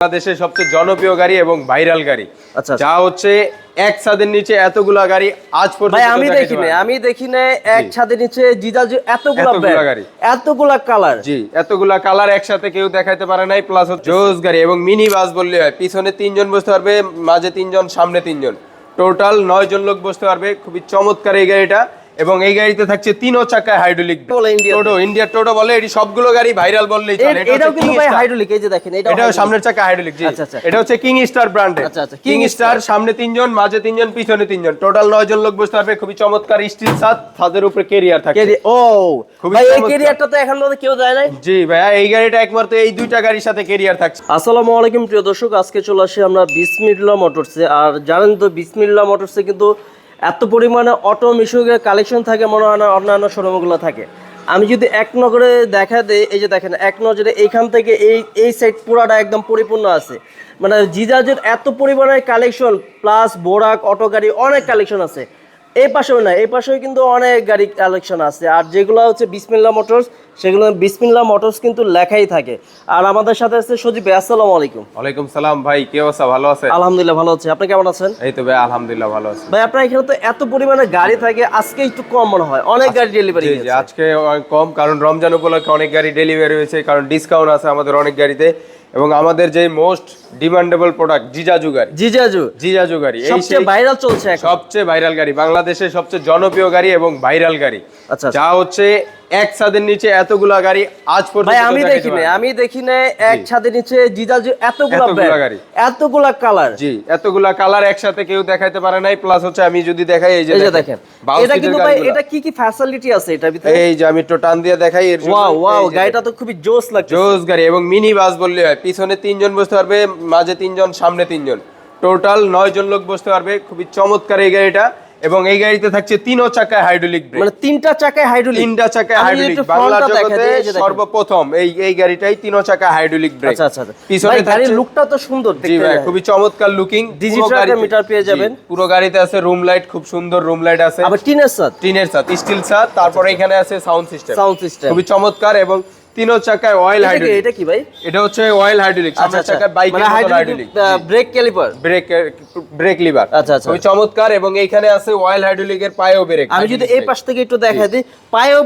বাংলাদেশের সবচেয়ে জনপ্রিয় গাড়ি এবং ভাইরাল গাড়ি, আচ্ছা যা হচ্ছে এক ছাদের নিচে এতগুলা গাড়ি আজ পর্যন্ত ভাই আমি দেখি না এক ছাদের নিচে জিজাজু এতগুলা গাড়ি, এতগুলা কালার। জি, এতগুলা কালার একসাথে কেউ দেখাইতে পারে নাই। প্লাস জোস গাড়ি এবং মিনি বাস বললে হয়, পিছনে 3 জন বসতে পারবে, মাঝে 3 জন, সামনে 3 জন, টোটাল 9 জন লোক বসতে পারবে। খুবই চমৎকার এই গাড়িটা। এবং এই গাড়িতে থাকছে 3 চাকায় হাইড্রোলিক টোটো, ইন্ডিয়া টোটো বলে। এটি সবগুলো গাড়ি ভাইরাল বললেই চলে। এটাও কিন্তু ভাই হাইড্রোলিক, এই যে দেখেন এটাও সামনের চাকা হাইড্রোলিক। জি, এটা হচ্ছে কিং স্টার ব্র্যান্ডের। কিং স্টার, সামনে 3 জন, মাঝে 3 জন, পিছনে 3 জন, টোটাল 9 জন লোক বসতে পারবে। খুবই চমৎকার স্টিল ছাদ, ছাদের উপরে ক্যারিয়ার থাকে। ও ভাই, এই ক্যারিয়ারটা তো এখন পর্যন্ত কেউ যায় নাই। জি ভাইয়া, এই গাড়িটা একমাত্র এই দুইটা গাড়ির সাথে ক্যারিয়ার থাকছে। আসসালামু আলাইকুম প্রিয় দর্শক, আজকে চলে আসি আমরা বিসমিল্লাহ মোটরসে। আর জানেন তো বিসমিল্লাহ মোটরসে কিন্তু এত পরিমাণে অটো মিশুকের কালেকশন থাকে, মনে হয় না অন্যান্য শোরুমগুলো থাকে। আমি যদি এক নজরে দেখা দেই, এই যে দেখেন এক নজরে এইখান থেকে এই সাইড পুরাটা একদম পরিপূর্ণ আছে। মানে জিজাজের এত পরিমাণে কালেকশন, প্লাস বোরাক অটো গাড়ি অনেক কালেকশন আছে। এই পাশেও না, এই পাশেও কিন্তু অনেক গাড়ি কালেকশন আছে। আর যেগুলো হচ্ছে বিসমিল্লাহ মোটরস, সেগুলো বিসমিল্লাহ মোটরস কিন্তু লেখাই থাকে। আর আমাদের সাথে আছে সজীব ভাই। আসসালামু আলাইকুম। ওয়ালাইকুম সালাম ভাই, কি অবস্থা? ভালো আছেন? আলহামদুলিল্লাহ ভালো আছি, আপনি কেমন আছেন? এই তো ভাই আলহামদুলিল্লাহ ভালো আছি। ভাই আপনার এখানে তো এত পরিমাণে গাড়ি থাকে, আজকে একটু কম মনে হয়, অনেক গাড়ি ডেলিভারি জি, আজকে কম, কারণ রমজান উপলক্ষে অনেক গাড়ি ডেলিভারি হয়েছে, কারণ ডিসকাউন্ট আছে আমাদের অনেক গাড়িতে। এবং আমাদের যে মোস্ট ডিমান্ডেবল প্রোডাক্ট জিজাজু গাড়ি, জিজাজু গাড়ি সবচেয়ে ভাইরাল চলছে এখন, সবচেয়ে ভাইরাল গাড়ি, বাংলাদেশের সবচেয়ে জনপ্রিয় গাড়ি এবং ভাইরাল গাড়ি। আচ্ছা, যা হচ্ছে এক ছাদের নিচে এতগুলা গাড়ি আজ পর্যন্ত ভাই আমি দেখি না এক ছাদের নিচে জিজাজু এতগুলা গাড়ি, এতগুলা কালার। জি, এতগুলা কালার একসাথে কেউ দেখাইতে পারে নাই। প্লাস হচ্ছে আমি যদি দেখাই, এই যে দেখেন, এটা কিন্তু ভাই এটা কি ফ্যাসিলিটি আছে এটার ভিতরে? এই যে আমি একটু টান দিয়ে দেখাই। ওয়াও, গাড়িটা তো খুবই জোস লাগছে, জোস গাড়ি এবং মিনি বাস বললে হয়। পিছনে 3 জন বসতে পারবে, মাঝে 3 জন, সামনে 3 জন, টোটাল 9 জন লোক বসতে পারবে। খুবই চমৎকার এই গাড়িটা। এবং এই গাড়িতে থাকছে 3 চাকায় হাইড্রোলিক ব্রেক, মানে 3টা চাকায় হাইড্রোলিক, 3টা চাকায় হাইড্রোলিক। বাংলা জগতে সর্বপ্রথম এই গাড়িটাই 3 চাকায় হাইড্রোলিক ব্রেক। আচ্ছা, পিছনে গাড়ির লুকটা তো সুন্দর দেখতে। জি ভাই, খুবই চমৎকার লুকিং। ডিজিটাল মিটার পেয়ে যাবেন। পুরো গাড়িতে আছে রুম লাইট, খুব সুন্দর রুম লাইট আছে। আবার টিনের ছাদ, স্টিল ছাদ। তারপরে এখানে আছে সাউন্ড সিস্টেম, খুবই চমৎকার। এবং 3 চাকায় অয়েল হাইড্রোলিক। এটা কি ভাই? এটা হচ্ছে অয়েল হাইড্রোলিক, সামনের চাকায় বাইকের মতো hydraulic. Brake calliper, brake lever. আচ্ছা, খুবই চমৎকার। এবং এইখানে আছে অয়েল হাইড্রোলিকের পায়েও ব্রেক। আমি যদি এই পাশ থেকে একটু দেখাই দিই, পায়েও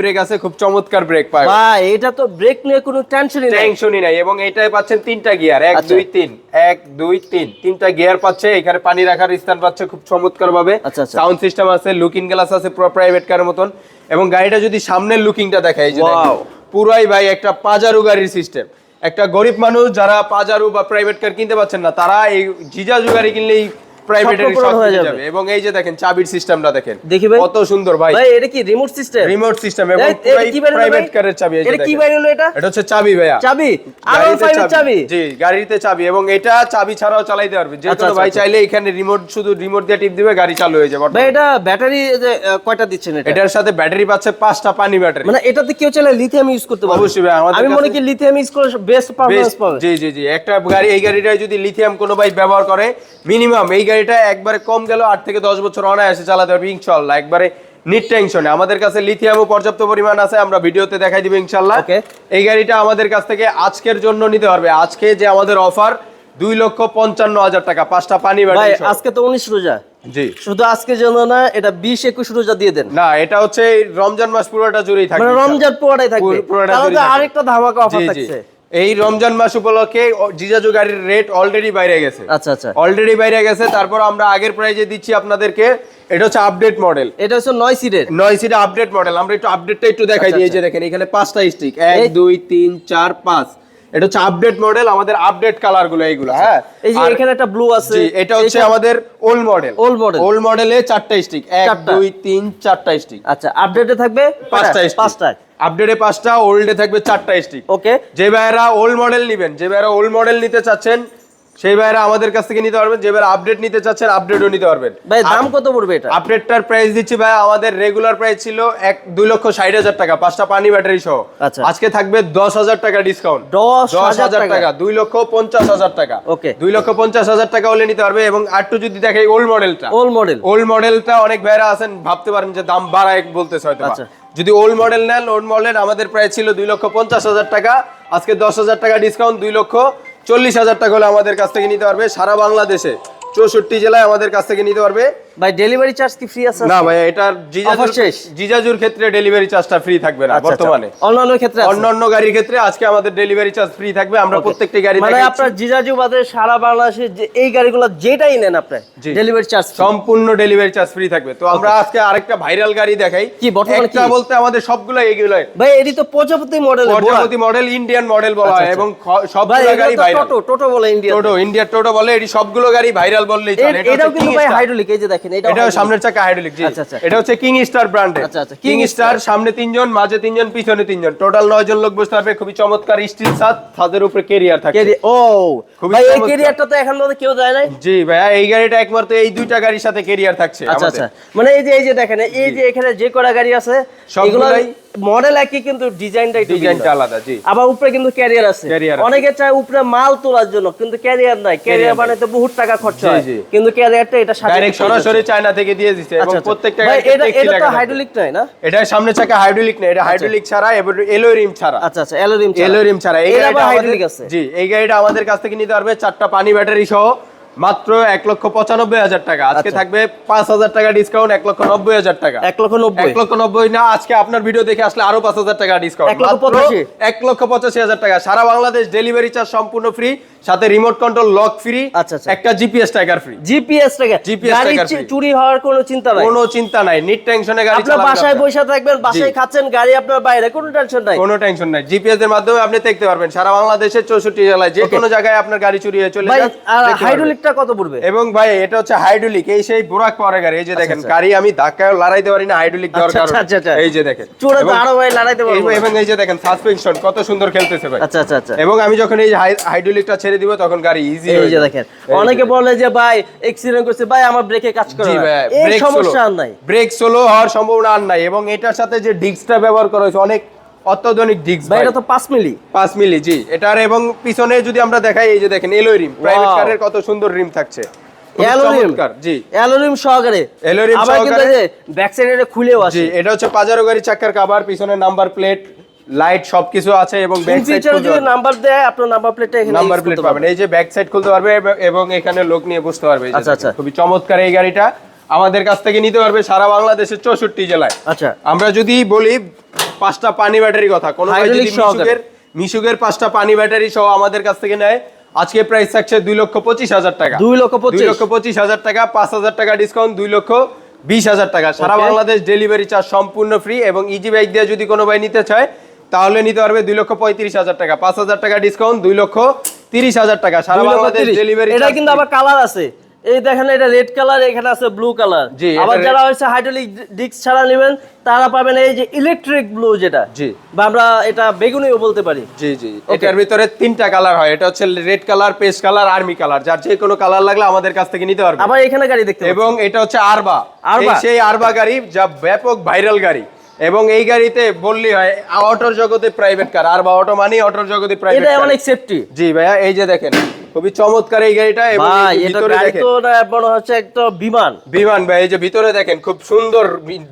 ব্রেক আছে, খুব চমৎকার ব্রেক পায় ভাই। এটা তো ব্রেক নিয়ে কোনো টেনশনই নাই। এবং এটাই পাচ্ছেন 3টা গিয়ার, 1 2 3, 1 2 3, 3টা গিয়ার পাচ্ছে। এখানে পানি রাখার স্থান পাচ্ছে খুব চমৎকার ভাবে। সাউন্ড সিস্টেম আছে, লুকিং গ্লাস আছে পুরো প্রাইভেট কারের মতন। এবং গাড়িটা যদি সামনের লুকিংটা দেখাই, এই যে পুরাই ভাই একটা পাজারু গাড়ির সিস্টেম। একটা গরিব মানুষ যারা পাজারু বা প্রাইভেট কার কিনতে পাচ্ছেন না, তারা এই জিজাজু গাড়ি কিনলেই প্রাইভেটের সব হয়ে যাবে। এবং এই যে দেখেন চাবির সিস্টেমটা দেখেন, কত সুন্দর ভাই। ভাই এটা কি রিমোট সিস্টেম? এবং পুরাই প্রাইভেট কারের চাবি। এই যে এটা কি ভাই হলো? এটা হচ্ছে চাবি ভাইয়া, চাবি R15 এর চাবি। জি, গাড়িতে চাবি। এবং এটা চাবি ছাড়াও চালাতে পারবে যে কোনো ভাই চাইলে। এখানে শুধু রিমোট দিয়ে টিপ দিবে, গাড়ি চালু হয়ে যাবে। ভাই এটা ব্যাটারি কয়টা দিচ্ছেন? এটার সাথে ব্যাটারি পাচ্ছে 5টা পানি ব্যাটারি। মানে এটাতে কেউ চাইলে লিথিয়াম ইউজ করতে পারবে? অবশ্যই ভাই, আমি মনে করি লিথিয়াম ইউজ করে বেস্ট পারফরম্যান্স পাবে। জি, একটা গাড়ি, এই গাড়িটা যদি লিথিয়াম কোনো ভাই ব্যবহার করে, মিনিমাম এই গাড়িটা একবারে কম গেল 8 থেকে 10 বছর অনায়াসে চালাতে পারবে ইনশাআল্লাহ, একবারে নিট টেনশনে। আমাদের কাছে লিথিয়ামও পর্যাপ্ত পরিমাণ আছে, আমরা ভিডিওতে দেখাই দিব ইনশাআল্লাহ। এই গাড়িটা আমাদের কাছ থেকে আজকের জন্য নিতে পারবে। আজকে যে আমাদের অফার 2,55,000 টাকা, 5টা পানি ব্যাটারি। ভাই আজকে তো 19 রোজা। জি, শুধু আজকের জন্য না, এটা 20-21 রোজা দিয়ে দেন। না, এটা হচ্ছে রমজান মাস পুরোটা জুড়েই থাকবে। মানে রমজান পুরোটাই থাকবে, তাহলে আরেকটা ধামাকা অফার থাকছে। এই রমজান মাস উপলক্ষে জিজাজু গাড়ির রেট অলরেডি বাইরে গেছে। আচ্ছা, অলরেডি বাইরে গেছে। তারপর আমরা আগের প্রাইজে দিচ্ছি আপনাদেরকে। এটা হচ্ছে আপডেট মডেল, এটা হচ্ছে 9 সিটের আপডেট মডেল। আমরা একটু আপডেটটা একটু দেখাই দিই। এই যে দেখেন, এখানে 5টা স্টিক, 1 2 3 4 5। এটা হচ্ছে আপডেট মডেল, আমাদের আপডেট কালার গুলো এইগুলো। হ্যাঁ, এই যে এখানে একটা ব্লু আছে। জি, এটা হচ্ছে আমাদের ওল্ড মডেলে 4টা স্টিক, 1 2 3 4টা স্টিক। আচ্ছা, আপডেটে থাকবে 5টা। আপডেটে 5টা, ওল্ডে থাকবে 4টা স্টিক। ওকে, যে ভাইরা ওল্ড মডেল নেবেন, যে ভাইরা ওল্ড মডেল নিতে চাচ্ছেন, সেই ভাইরা আমাদের কাছ থেকে নিতে পারবেন। যে ভাইরা আপডেট নিতে চাচ্ছেন, আপডেটও নিতে পারবেন। ভাই দাম কত পড়বে এটা? আপডেটটার প্রাইস দিচ্ছি ভাই, আমাদের রেগুলার প্রাইস ছিল 2,60,000 টাকা, 5টা পানি ব্যাটারি সহ। আজকে থাকবে 10,000 টাকা ডিসকাউন্ট, 10,000 টাকা, 2,50,000 টাকা। ওকে, 2,50,000 টাকা হলে নিতে পারবে। এবং আরেকটু যদি দেখাই ওল্ড মডেলটা, অনেক ভাইরা আছেন ভাবতে পারেন যে দাম বাড়ায় বলতেছে হয়তো। যদি ওল্ড মডেল নেন, ওল্ড মডেল আমাদের প্রাইস ছিল 2,50,000 টাকা, আজকে 10,000 টাকা ডিসকাউন্ট, 40,000 টাকা হলে আমাদের কাছ থেকে নিতে পারবে সারা বাংলাদেশে 64 জেলায় আমাদের কাছ থেকে নিতে পারবে। ভাই ডেলিভারি চার্জ কি ফ্রি আছে? না ভাই, এটার জিজাজুর ক্ষেত্রে ডেলিভারি চার্জটা ফ্রি থাকবে না বর্তমানে। অন্যান্য ক্ষেত্রে অন্যান্য গাড়ির ক্ষেত্রে আজকে আমাদের ডেলিভারি চার্জ ফ্রি থাকবে। আমরা প্রত্যেকটি গাড়ি মানে আপনার জিজাজু বাদে সারা বাংলাদেশে যে এই গাড়িগুলো যেটাই নেন আপনি ডেলিভারি চার্জ সম্পূর্ণ ডেলিভারি চার্জ ফ্রি থাকবে। তো আমরা আজকে আরেকটা ভাইরাল গাড়ি দেখাই। কি বর্তমানে একটা বলতে আমাদের সবগুলো এইগুলাই ভাই, এডি তো প্রজাপতি মডেল, প্রজাপতি মডেল, ইন্ডিয়ান মডেল বলা হয় এবং সবগুলো গাড়ি ভাইরাল। টোটো বলে ইন্ডিয়া, ইন্ডিয়ার টোটো বলে। এটি সবগুলো গাড়ি ভাইরাল বললেই চলে। এটাও কিন্তু ভাই হাইড্রোলিক, এই যে দেখেন এটাও সামনের চাকা হাইড্রোলিক। জি, এটা হচ্ছে কিং স্টার ব্র্যান্ডের। কিং স্টার, সামনে 3 জন, মাঝে 3 জন, পিছনে 3 জন, টোটাল 9 জন লোক বসতে পারবে। খুবই চমৎকার স্টিল ছাদের উপরে ক্যারিয়ার থাকে। ও ভাই, এই ক্যারিয়ারটা তো এখন মধ্যে কেউ যায় নাই। জি ভাইয়া, এই গাড়িটা একমাত্র এই দুইটা গাড়ির সাথে ক্যারিয়ার থাকছে আমাদের। মানে এই যে দেখেন, এই যে এখানে যে কটা গাড়ি আছে এগুলো মডেল একই, কিন্তু ডিজাইনটা আলাদা। জি, আবার উপরে কিন্তু ক্যারিয়ার আছে। অনেকে চায় উপরে মাল তোলার জন্য, কিন্তু ক্যারিয়ার নাই। ক্যারিয়ার বানাতে বহুত টাকা খরচ হয়, কিন্তু ক্যারিয়ারটা এটা ডাইরেক্ট সরাসরি চায়না থেকে দিয়ে দিয়েছে এবং প্রত্যেকটা এটা তো হাইড্রোলিক নয় না? এটা সামনে চাকা হাইড্রোলিক না, এটা হাইড্রোলিক ছাড়া এবং এলওই রিম ছাড়া। এলওই রিম ছাড়া এই গাড়িটা হাইড্রোলিক আছে। জি, এই গাড়িটা আমাদের কাছ থেকে নিতে পারবে 4টা পানি ব্যাটারি সহ মাত্র 1,95,000 টাকা। আজকে থাকবে 5,000 টাকা ডিসকাউন্ট, 1,90,000 টাকা। 1,90,000 না, আজকে আপনার ভিডিও দেখে আসলে আরো 5,000 টাকা ডিসকাউন্ট, 1,85,000 টাকা। সারা বাংলাদেশ ডেলিভারি চার্জ সম্পূর্ণ ফ্রি, সাথে রিমোট কন্ট্রোল লক ফ্রি, একটা GPS tracker free. GPS tracker চুরি হওয়ার কোনো চিন্তা নাই, কোনো চিন্তা নাই। নিট টেনশনে গাড়ি চালাবেন, আপনি বাসায় বসে থাকবেন, বাসায় খাচ্ছেন, গাড়ি আপনার বাইরে, কোনো টেনশন নাই, কোনো টেনশন নাই। জিপিএস এর মাধ্যমে আপনি দেখতে পারবেন সারা বাংলাদেশের 64 জেলায় যে কোনো জায়গায় আপনার গাড়ি চুরি হয়ে চলে যায়। আর হাইড্রোলিকটা কত পড়বে? এবং ভাই এটা হচ্ছে হাইড্রোলিক, এই সেই বুরাক পাওয়ার গাড়ি। এই যে দেখেন, গাড়ি আমি ধাক্কায় লড়াইতে পারি না হাইড্রোলিক দেওয়ার কারণে। এই যে দেখেন, চোরে তো আরো ভাই লড়াইতে পারবো। এবং এই যে দেখেন সাসপেনশন কত সুন্দর খেলতেছে ভাই। এবং আমি যখন এই হাইড্রোলিকটা ছেড়ে দিব তখন গাড়ি ইজি হয়ে যায়। দেখেন, অনেকে বলে যে ভাই অ্যাক্সিডেন্ট করছে, ভাই আমার ব্রেকে কাজ করে না। এই সমস্যা আর নাই, ব্রেক স্লো হওয়ার সম্ভাবনা আর নাই। এবং এটার সাথে যে ডিস্কটা ব্যবহার করা হয়েছে অনেক অত্যাধুনিক ডিস্ক ভাই, এটা তো 5 মিলি। জি, এটার এবং পিছনে যদি আমরা দেখাই, এই যে দেখেন এলওই রিম, প্রাইভেট কারের কত সুন্দর রিম থাকছে। অ্যালুমিনিয়াম সহকারে, আবার কিন্তু এই যে ব্যাক সাইডে খুলেও আছে। জি, এটা হচ্ছে পাজারো গাড়ি চাকার কভার, পিছনে নাম্বার প্লেট, লাইট সবকিছু আছে। এবং ব্যাক সাইড যদি নাম্বার দেয়, আপনার নাম্বার প্লেটটা এখানে নাম্বার প্লেট পাবেন। এই যে ব্যাক সাইড খুলতে পারবে এবং এখানে লোক নিয়ে বসতে পারবে। খুবই চমৎকার এই গাড়িটা আমাদের কাছ থেকে নিতে পারবে সারা বাংলাদেশের 64 জেলায়। আমরা যদি বলি 5টা পানি ব্যাটারি কথা, কোন ভাই যদি মিশুকের 5টা পানি ব্যাটারি সহ আমাদের কাছ থেকে নেয়, আজকে প্রাইস থাকছে 2,25,000 টাকা। 2,25,000 টাকা, 5,000 টাকা ডিসকাউন্ট, 2,20,000 টাকা। সারা বাংলাদেশ ডেলিভারি চার্জ সম্পূর্ণ ফ্রি। এবং ইজি বাইক দিয়ে যদি কোনো ভাই নিতে চায় তাহলে নিতে পারবে 2,35,000 টাকা, 5,000 টাকা ডিসকাউন্ট, 2,30,000 টাকা। সারা বাংলাদেশ ডেলিভারি। এটা কিন্তু আবার কালার আছে, এই দেখেন, এটা রেড কালার, এখানে আছে ব্লু কালার। আবার যারা হচ্ছে হাইড্রোলিক ডিস্ক ছাড়া নেবেন তারা পাবেন এই যে ইলেকট্রিক ব্লু, যেটা বা আমরা এটা বেগুনিও বলতে পারি। জি, এটার ভিতরে 3টা কালার হয়। এটা হচ্ছে red colour, paste colour, army colour. যার যে কোনো কালার লাগলে আমাদের কাছ থেকে নিতে পারবে। আবার এখানে গাড়ি দেখতে, এবং এটা হচ্ছে আরবা, সেই আরবা গাড়ি যা ব্যাপক ভাইরাল গাড়ি। এবং এই গাড়িতে বললি হয় অটোর জগতে প্রাইভেট কার, আরবা অটো মানে অটোর জগতে প্রাইভেট কার, এটা অনেক সেফটি। জি ভাইয়া, এই যে দেখেন খুবই চমৎকার এই গাড়িটা। এবং ভিতরে দেখেন মনে হচ্ছে একটা বিমান ভাই। এই যে ভিতরে দেখেন খুব সুন্দর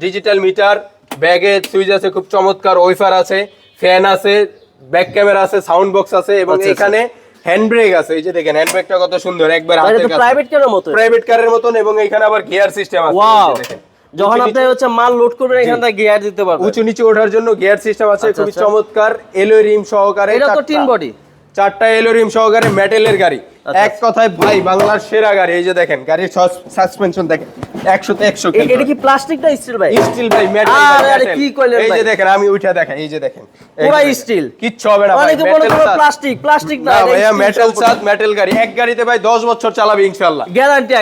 ডিজিটাল মিটার, ব্যাগে সুইচ আছে, খুব চমৎকার ওয়াইফার আছে, ফ্যান আছে, ব্যাক ক্যামেরা আছে, সাউন্ড বক্স আছে। এবং এখানে হ্যান্ড ব্রেক আছে। এই যে দেখেন হ্যান্ড ব্রেকটা কত সুন্দর, একবার হাতের কাছে, প্রাইভেট কারের মতন। এবং এখানে আবার গিয়ার সিস্টেম আছে। দেখেন যখন আপনি হচ্ছে মাল লোড করবেন এখান থেকে গিয়ার দিতে পারবেন, উঁচু নিচু ওঠার জন্য গিয়ার সিস্টেম আছে। খুবই চমৎকার এলওই রিম সহকারে। এটা তো টিন বডি, 4টা এলওই রিম সহকারে মেটালের গাড়ি। এক কথায় ভাই বাংলার সেরা গাড়ি। এই যে দেখেন গাড়ির সাসপেনশন দেখেন 100 তে 100। এটা কি প্লাস্টিক না স্টিল ভাই? স্টিল ভাই, মেটাল। আরে কি কইলেন ভাই? এই যে দেখেন আমি উঠা দেখাই, এই যে দেখেন পুরো স্টিল, কিচ্ছু হবে না ভাই। অনেকে মনে করে প্লাস্টিক না ভাই, মেটাল সাথ মেটাল গাড়ি। এক গাড়িতে ভাই 10 বছর চালাবে ইনশাআল্লাহ, গ্যারান্টি।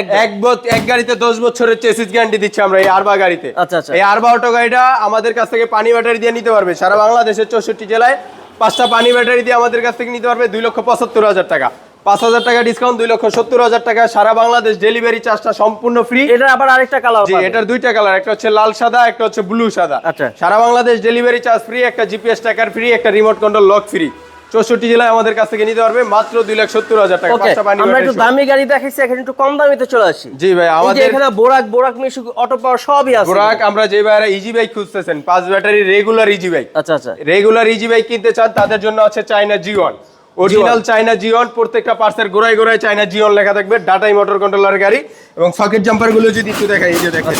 এক গাড়িতে 10 বছরের চেসিস গ্যারান্টি দিচ্ছি আমরা এই আরবা গাড়িতে। এই আরবা অটো গাড়িটা আমাদের কাছ থেকে পানি ব্যাটারি দিয়ে নিতে পারবে সারা বাংলাদেশের 64 জেলায়। 5টা পানি ব্যাটারি দিয়ে আমাদের কাছ থেকে নিতে পারবে 2,75,000 টাকা, 5,000 টাকা ডিসকাউন্ট, 2,70,000 টাকা। সারা বাংলাদেশ ডেলিভারি চার্জটা সম্পূর্ণ ফ্রি। এটা আবার আরেকটা কালার। জি, এটার 2টা কালার, একটা হচ্ছে লাল সাদা, একটা হচ্ছে ব্লু সাদা। সারা বাংলাদেশ ডেলিভারি চার্জ ফ্রি, একটা জিপিএস ট্র্যাকার ফ্রি, একটা রিমোট কন্ট্রোল লক ফ্রি। 64 জেলায় আমাদের কাছ থেকে নিতে পারবে মাত্র 2,70,000 টাকা। 5টা পানি আমরা একটু দামি গাড়ি দেখাইছি, এখন একটু কম দামিতে চলে আসি। জি ভাই, আমাদের এখানে বোরাক মিশুক অটো পাওয়ার সবই আছে। বোরাক আমরা যে ভাইরা ইজি বাইক খুঁজতেছেন, 5 battery regular easy bike, regular easy bike কিনতে চান তাদের জন্য আছে China G1 original China Jeon, প্রত্যেকটা পার্সের গোড়ায় গোড়ায় চায়না জিওন লেখা থাকবে। ডাটাই মোটর কন্ট্রোলার গাড়ি এবং সকেট জাম্পার গুলো যদি একটু দেখাই, এই যে দেখেন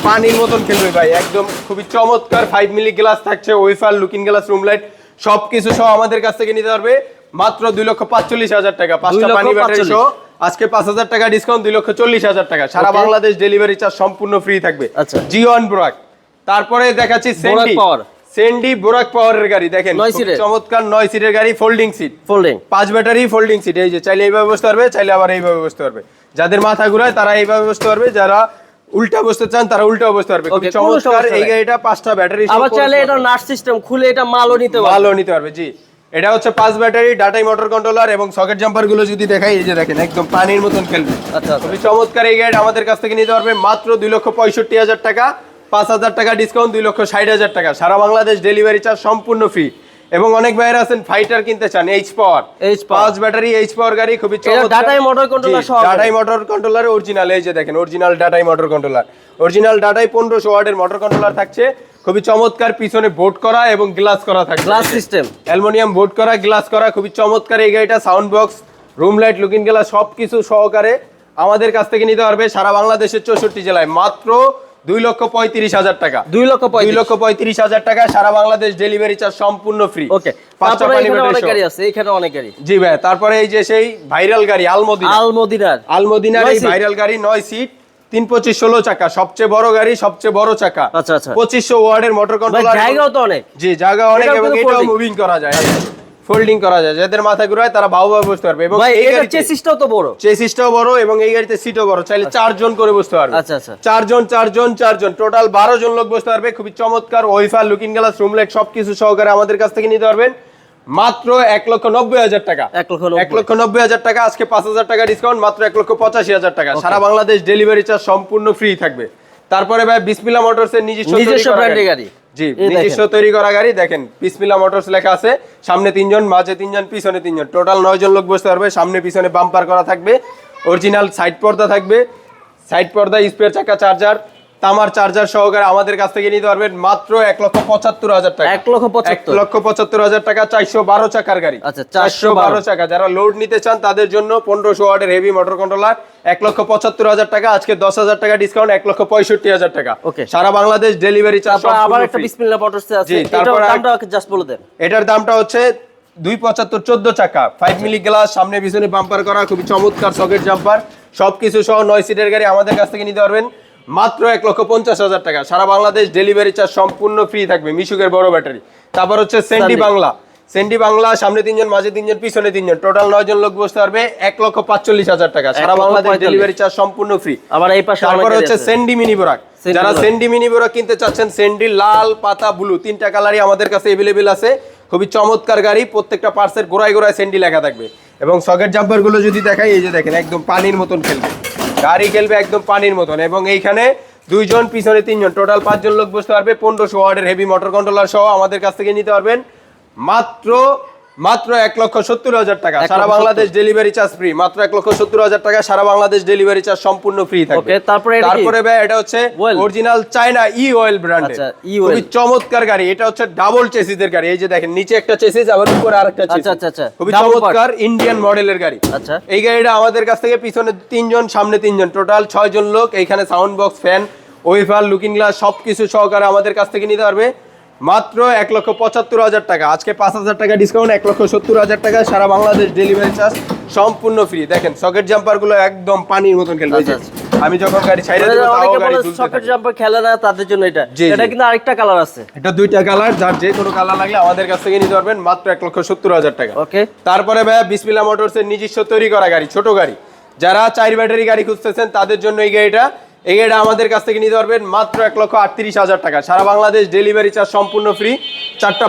পানির মতন খেলবে ভাই, একদম খুবই চমৎকার। 5 মিলি গ্লাস থাকছে, wafer, looking glass, room light সবকিছু সহ আমাদের কাছ থেকে নিতে পারবে মাত্র 2,45,000 টাকা। 5টা পানি ব্যাটারি সহ আজকে 5,000 টাকা ডিসকাউন্ট, 2,40,000 টাকা। সারা বাংলাদেশ ডেলিভারি চার্জ সম্পূর্ণ ফ্রি থাকবে। জিওন ব্রাক। তারপরে দেখাচ্ছি সেন্ডি বোরাক পাওয়ারের গাড়ি, দেখেন চমৎকার 9 সিটের গাড়ি, folding seat, 5 battery folding seat. এই যে চাইলে এইভাবে বসতে পারবে, চাইলে আবার এইভাবে বসতে পারবে। যাদের মাথা ঘুরায় তারা এইভাবে বসতে পারবে, যারা উল্টা বসতে চান তারা উল্টা বসতে পারবে। খুব চমৎকার এই গাড়িটা। 5টা ব্যাটারি, আবার চাইলে এটা নাট সিস্টেম খুলে এটা মালও নিতে পারবে। জি, এটা হচ্ছে 5 ব্যাটারি ডাটাই মোটর কন্ট্রোলার এবং সকেট জাম্পার গুলো যদি দেখাই, এই যে দেখেন একদম পানির মতন খেলবে। আচ্ছা, খুবই চমৎকার এই গাড়ি আমাদের কাছ থেকে নিতে পারবে মাত্র 2,65,000 টাকা। 5,000 টাকা ডিসকাউন্ট, 2,60,000 টাকা। সারা বাংলাদেশ ডেলিভারি চার্জ সম্পূর্ণ ফ্রি। এবং অনেক ভাইরা আছেন ফাইটার কিনতে চান, এইচ পাওয়ার 5 ব্যাটারি এইচ পাওয়ার গাড়ি, খুবই চমৎকার। ডাটাই মোটর কন্ট্রোলার সহ, ডাটাই মোটর কন্ট্রোলার অরিজিনাল, এই যে দেখেন অরিজিনাল ডাটাই মোটর কন্ট্রোলার, অরিজিনাল ডাটাই 1500 ওয়াটের মোটর কন্ট্রোলার থাকছে। খুবই চমৎকার, পিছনে বোর্ড করা এবং গ্লাস করা থাকবে, গ্লাস সিস্টেম, অ্যালুমিনিয়াম বোর্ড করা, গ্লাস করা। খুবই চমৎকার এই গাড়িটা। Sound box, room light, looking glass সবকিছু সহকারে আমাদের কাছ থেকে নিতে পারবে সারা বাংলাদেশের 64 জেলায় মাত্র 2,35,000 টাকা। 2,35,000 টাকা। সারা বাংলাদেশ ডেলিভারি চার্জ সম্পূর্ণ ফ্রি। ওকে, তারপরে এখানে অনেক গাড়ি আছে, এখানে অনেক গাড়ি। জি ভাই, তারপরে এই যে সেই ভাইরাল গাড়ি আলমদিনার এই ভাইরাল গাড়ি 9 সিট, 325/16 চাকা, সবচেয়ে বড় গাড়ি, সবচেয়ে বড় চাকা। আচ্ছা, 2500 ওয়াটের মোটর কন্ট্রোলার। জায়গাও তো অনেক। জি, জায়গা অনেক এবং এটাও মুভিং করা যায়, ফোল্ডিং করা যায়। যাদের মাথা ঘুরায় তারা ভালোভাবে বসতে পারবে। এবং এই গাড়ির চেসিসটাও তো বড়, চেসিসটাও বড় এবং এই গাড়িতে সিটও বড়, চাইলে 4 জন করে বসতে পারবে। আচ্ছা, 4 জন টোটাল 12 জন লোক বসতে পারবে। খুবই চমৎকার wifi, looking glass, room light সবকিছু সহকারে আমাদের কাছ থেকে নিতে পারবেন মাত্র 1,90,000 টাকা। 1,90,000 টাকা। আজকে 5,000 টাকা ডিসকাউন্ট, মাত্র 1,85,000 টাকা। সারা বাংলাদেশ ডেলিভারি চার্জ সম্পূর্ণ ফ্রি থাকবে। তারপরে ভাই বিসমিল্লাহ মোটরসের নিজস্ব ব্র্যান্ডের গাড়ি। জি, নিজস্ব তৈরি করা গাড়ি। দেখেন বিসমিল্লাহ মোটরস লেখা আছে, সামনে 3 জন, মাঝে 3 জন, পিছনে 3 জন, টোটাল 9 জন লোক বসতে পারবে। সামনে পিছনে বাম্পার করা থাকবে, অরিজিনাল সাইড পর্দা থাকবে, সাইড পর্দা, স্পেয়ার চাকা, চার্জার, তামার চার্জার সহকারে আমাদের কাছ থেকে নিতে পারবেন মাত্র 1,75,000 টাকা। 1,75,000 টাকা। 412 চাকার গাড়ি। আচ্ছা, 412 চাকা। যারা লোড নিতে চান তাদের জন্য 1500 ওয়াটের হেভি মোটর কন্ট্রোলার 1,75,000 টাকা। আজকে 10,000 টাকা ডিসকাউন্ট, 1,65,000 টাকা। সারা বাংলাদেশ ডেলিভারি চার্জ। আবার একটা বিসমিল্লাহ মোটরস আছে, এটার দামটা জাস্ট বলে দেন। এটার দামটা হচ্ছে 275, 14 চাকা, 5 মিলি গ্লাস, সামনে পিছনে বাম্পার করা, খুবই চমৎকার সকেট জাম্পার সবকিছু সহ 9 সিটের গাড়ি আমাদের কাছ থেকে নিতে পারবেন মাত্র 1,50,000 টাকা। সারা বাংলাদেশ ডেলিভারি চার্জ সম্পূর্ণ ফ্রি থাকবে। মিশুকের বড় ব্যাটারি। তারপর হচ্ছে সেন্ডি বাংলা, সামনে 3 জন, মাঝে 3 জন, পিছনে 3 জন, টোটাল 9 জন লোক বসতে পারবে। 1,45,000 টাকা। সারা বাংলাদেশ ডেলিভারি চার্জ সম্পূর্ণ ফ্রি। আবার এই পাশে তারপর হচ্ছে সেন্ডি মিনি বোরাক। যারা সেন্ডি মিনি বোরাক কিনতে চাচ্ছেন, সেন্ডি লাল, পাতা, ব্লু 3টা কালারই আমাদের কাছে अवेलेबल আছে। খুবই চমৎকার গাড়ি, প্রত্যেকটা পার্সের গোড়ায় গোড়ায় সেন্ডি লেখা থাকবে। এবং সকেট জাম্পার গুলো যদি দেখাই, এই যে দেখেন একদম পানির মতন খেলবে গাড়ি, খেলবে একদম পানির মতন। এবং এইখানে 2 জন, পিছনে 3 জন, টোটাল 5 জন লোক বসতে পারবে। 1500 ওয়াটের হেভি মোটর কন্ট্রোলার সহ আমাদের কাছ থেকে নিতে পারবেন মাত্র 1,70,000 টাকা। সারা বাংলাদেশ ডেলিভারি চার্জ ফ্রি। মাত্র 1,70,000 টাকা। সারা বাংলাদেশ ডেলিভারি চার্জ সম্পূর্ণ ফ্রি থাকবে। তারপরে ভাই এটা হচ্ছে অরিজিনাল চায়না অয়েল ব্র্যান্ডের খুবই চমৎকার গাড়ি। এটা হচ্ছে ডাবল চেসিসের গাড়ি। এই যে দেখেন নিচে একটা চেসিস, আবার উপরে আরেকটা চেসিস। খুবই চমৎকার ইন্ডিয়ান মডেলের গাড়ি। এই গাড়িটা আমাদের কাছ থেকে পিছনে 3 জন, সামনে 3 জন, টোটাল 6 জন লোক। এইখানে sound box, fan, wafer, looking glass সবকিছু সহকারে আমাদের কাছ থেকে নিতে পারবে মাত্র 1,75,000 টাকা। আজকে 5,000 টাকা ডিসকাউন্ট, 1,70,000 টাকা। সারা বাংলাদেশ ডেলিভারি চার্জ সম্পূর্ণ ফ্রি। দেখেন সকেট জাম্পার গুলো একদম পানির মতন খেলবে। আমি যখন গাড়ি ছাইড়ে দেব তাও গাড়ি দুলতে থাকে। সকেট জাম্পার খেলে না তাদের জন্য এটা কিন্তু আরেকটা কালার আছে। এটা 2টা কালার, যার যে কোনো কালার লাগলে আমাদের কাছ থেকে নিতে পারবেন মাত্র 1,70,000 টাকা। ওকে। তারপরে ভাই বিসমিল্লাহ মোটরসের নিজস্ব তৈরি করা গাড়ি, ছোট গাড়ি। যারা 4 ব্যাটারি গাড়ি খুঁজতেছেন তাদের জন্য এই গাড়িটা আমাদের কাছ থেকে নিতে পারবেন মাত্র 1,38,000 টাকা। সারা বাংলাদেশ ডেলিভারি চার্জ সম্পূর্ণ ফ্রি। 4টা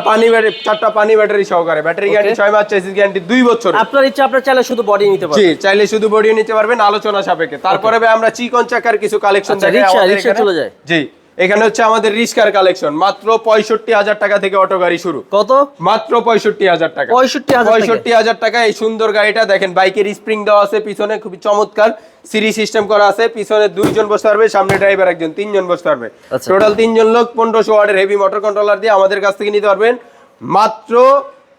পানি ব্যাটারি সহকারে। ব্যাটারি গ্যারান্টি 6 মাস, চেসিস গ্যারান্টি 2 বছর। আপনার ইচ্ছা, আপনার চাইলে শুধু বডি নিতে পারবেন। জি, চাইলে শুধু বডি নিতে পারবেন আলোচনা সাপেক্ষে। তারপরে ভাই আমরা চিকন চাকার কিছু কালেকশন দেখাই আমাদের এখানে। চলে যায়। জি, এখানে হচ্ছে আমাদের রিস্কার কালেকশন। মাত্র 65,000 টাকা থেকে অটো গাড়ি শুরু। কত? মাত্র 65,000 টাকা। 65,000 টাকা। এই সুন্দর গাড়িটা দেখেন, বাইকের স্প্রিং দেওয়া আছে, পিছনে খুবই চমৎকার সিরি সিস্টেম করা আছে। পিছনে 2 জন বসতে পারবে, সামনে ড্রাইভার 1 জন, 3 জন বসতে পারবে। টোটাল 3 জন লোক 1500 ওয়াটের হেভি মোটর কন্ট্রোলার দিয়ে আমাদের কাছ থেকে নিতে পারবেন মাত্র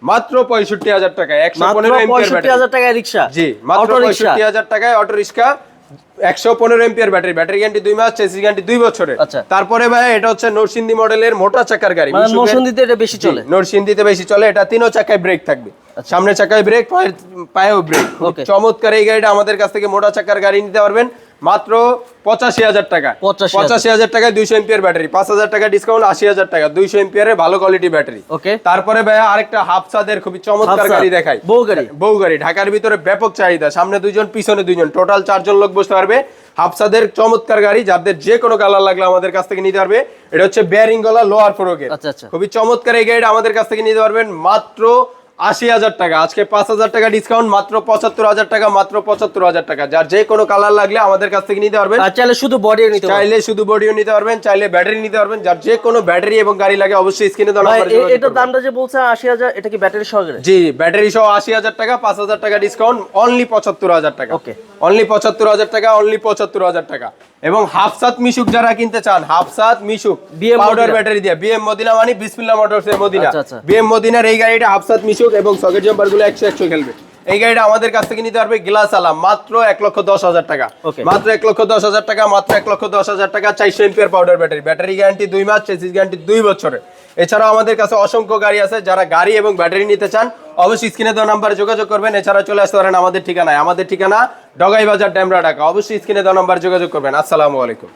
মাত্র 65,000 টাকায় 115 মাত্র এম্পিয়ার ব্যাটারি। 65,000 টাকায় রিকশা, জি মাত্র অটো রিকশা। 65,000 টাকায় auto rickshaw 115 ampere battery, battery guarantee 2 মাস, চেসিস গ্যারান্টি 2 বছরের। আচ্ছা। তারপরে ভাই এটা হচ্ছে নরসিংদী মডেলের মোটা চাকার গাড়ি, মানে নরসিংদীতে এটা বেশি চলে। নরসিংদীতে বেশি চলে। এটা তিনও চাকায় ব্রেক থাকবে, সামনে চাকায় ব্রেক, পায়েও ব্রেক। Okay. চমৎকার এই গাড়িটা আমাদের কাছ থেকে মোটা চাকার গাড়ি নিতে পারবেন মাত্র 85,000 টাকা। 85,000 টাকায় 200 এম্পিয়ার ব্যাটারি, 5,000 টাকা ডিসকাউন্ট, 80,000 টাকা 200 এম্পিয়ারের ভালো কোয়ালিটি ব্যাটারি। ওকে। তারপরে ভাই আরেকটা হাফসাদের খুবই চমৎকার হাফসাদ, গাড়ি দেখাই, বউ গাড়ি। ঢাকার ভিতরে ব্যাপক চাহিদা, সামনে 2 জন পিছনে 2 জন, টোটাল 4 জন লোক বসতে পারবে। হাফসাদের চমৎকার গাড়ি, যাদের যে কোনো কালার লাগলে আমাদের কাছ থেকে নিতে পারবে। এটা হচ্ছে বেয়ারিং গলা লোয়ার ফোরকের, আচ্ছা আচ্ছা। খুবই চমৎকার এই গাড়িটা আমাদের কাছ থেকে নিতে পারবেন মাত্র 80,000 টাকা। আজকে 5,000 টাকা ডিসকাউন্ট, মাত্র 75,000 টাকা, মাত্র 75,000 টাকা। যার যে কোনো কালার লাগলে আমাদের কাছ থেকে নিতে পারবেন। আর চাইলে শুধু বডিও নিতে পারবেন, চাইলে শুধু বডিও নিতে পারবেন, চাইলে ব্যাটারি নিতে পারবেন। যার যে কোনো ব্যাটারি এবং গাড়ি লাগে অবশ্যই স্ক্রিনে দেওয়া ভাই নাম্বারে এটা দামটা যে বলছেন 80,000, এটা কি ব্যাটারি সহকারে? জি ব্যাটারি সহ 80,000 টাকা, 5,000 টাকা ডিসকাউন্ট, অনলি 75,000 টাকা। ওকে। অনলি 75,000 টাকা, অনলি 75,000 টাকা। এবং হাফসাত মিশুক যারা কিনতে চান, হাফসাত মিশুক BM পাউডার মদিনা। ব্যাটারি দিয়ে, বিএম মদিনা মানে বিসমিল্লাহ মোটরসের মদিনা। আচ্ছা, আচ্ছা। বিএম মদিনার এই গাড়িটা হাফসাত মিশুক এবং সকেট জাম্পার গুলো 100 খেলবে। এই গাড়িটা আমাদের কাছ থেকে নিতে পারবে গ্লাস আলা মাত্র 1,10,000 টাকা। Okay. মাত্র 1,10,000 টাকা, মাত্র 1,10,000 টাকা। 400 ampere powder battery, battery guarantee 2 মাস, চেসিস গ্যারান্টি 2 বছরের। এছাড়াও আমাদের কাছে অসংখ্য গাড়ি আছে, যারা গাড়ি এবং ব্যাটারি নিতে চান অবশ্যই স্ক্রিনে দেওয়া নাম্বারে যোগাযোগ করবেন। এছাড়া চলে আসতে পারেন আমাদের ঠিকানায়, আমাদের ঠিকানা ডগাই বাজার, ডেমরা, ঢাকা। অবশ্যই স্ক্রিনে দেওয়া নাম্বারে যোগাযোগ করবেন। আসসালামু আলাইকুম।